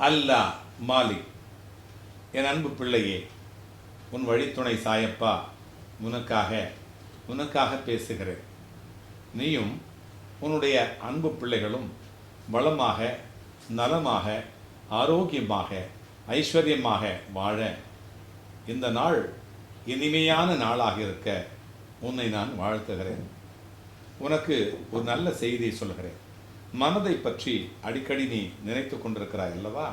அல்லாஹ் மாலிக். என் அன்பு பிள்ளையே, உன் வழித்துணை சாயப்பா உனக்காக பேசுகிறேன். நீயும் உன்னுடைய அன்பு பிள்ளைகளும் வளமாக, நலமாக, ஆரோக்கியமாக, ஐஸ்வர்யமாக வாழ இந்த நாள் இனிமையான நாளாக இருக்க உன்னை நான் வாழ்த்துகிறேன். உனக்கு ஒரு நல்ல செய்தியை சொல்கிறேன். மனதை பற்றி அடிக்கடி நீ நினைத்து கொண்டிருக்கிறாய் அல்லவா?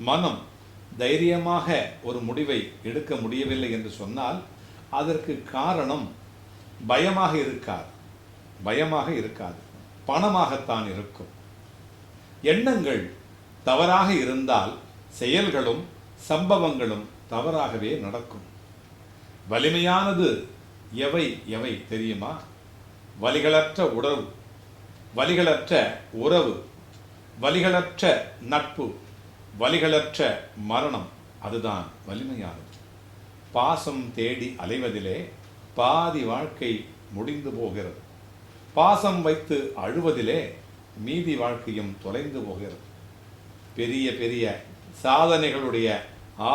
மனம் தைரியமாக ஒரு முடிவை எடுக்க முடியவில்லை என்று சொன்னால் அதற்கு காரணம் பயமாக இருக்காது, பணமாகத்தான் இருக்கும். எண்ணங்கள் தவறாக இருந்தால் செயல்களும் சம்பவங்களும் தவறாகவே நடக்கும். வலிமையானது எவை தெரியுமா? வலிகளற்ற உறவு, வலிகளற்ற நட்பு, வலிகளற்ற மரணம். அதுதான் வலிமையானது. பாசம் தேடி அலைவதிலே பாதி வாழ்க்கை முடிந்து போகிறது. பாசம் வைத்து அழுவதிலே மீதி வாழ்க்கையும் தொலைந்து போகிறது. பெரிய பெரிய சாதனைகளுடைய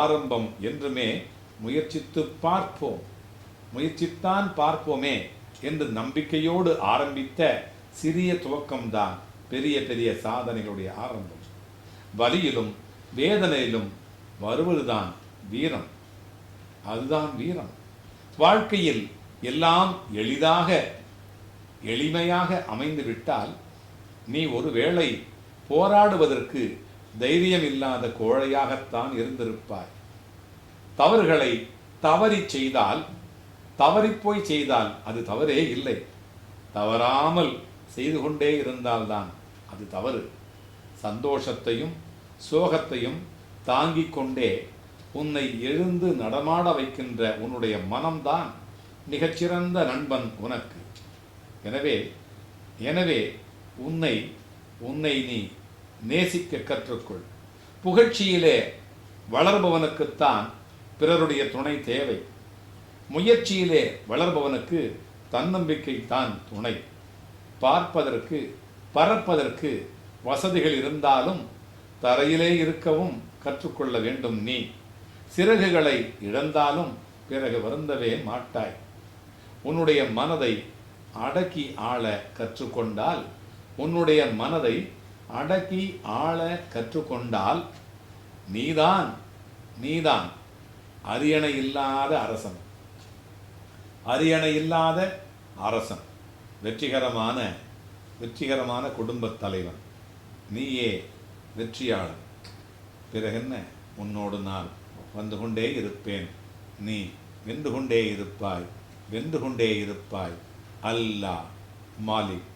ஆரம்பம் என்றுமே முயற்சித்தான் பார்ப்போமே என்று நம்பிக்கையோடு ஆரம்பித்த சிறிய துவக்கம்தான் பெரிய பெரிய சாதனைகளுடைய ஆரம்பம். வலியிலும் வேதனையிலும் வருவதுதான் வீரம். அதுதான் வீரம். வாழ்க்கையில் எல்லாம் எளிமையாக அமைந்து விட்டால் நீ ஒருவேளை போராடுவதற்கு தைரியம் இல்லாத கோழையாகத்தான் இருந்திருப்பாய். தவறுகளை தவறிப்போய் செய்தால் அது தவறே இல்லை. தவறாமல் செய்து கொண்டே இருந்தால்தான் அது தவறு. சந்தோஷத்தையும் சோகத்தையும் தாங்கிக் கொண்டே உன்னை எழுந்து நடமாட வைக்கின்ற உன்னுடைய மனம்தான் மிகச்சிறந்த நண்பன் உனக்கு. எனவே உன்னை நீ நேசிக்க கற்றுக்கொள். புகழ்ச்சியிலே வளர்பவனுக்குத்தான் பிறருடைய துணை தேவை. முயற்சியிலே வளர்பவனுக்கு தன்னம்பிக்கை தான் துணை. பறப்பதற்கு வசதிகள் இருந்தாலும் தரையிலே இருக்கவும் கற்றுக்கொள்ள வேண்டும். நீ சிறகுகளை இழந்தாலும் பிறகு வருந்தவே மாட்டாய். உன்னுடைய மனதை அடக்கி ஆள கற்றுக்கொண்டால் நீதான் அரியணை இல்லாத அரசன், வெற்றிகரமான குடும்பத் தலைவன். நீயே வெற்றியாளன். பிறகென்ன, உன்னோடு நான் வந்து கொண்டே இருப்பேன். நீ வென்று கொண்டே இருப்பாய். அல்லாஹ் மாலிக்.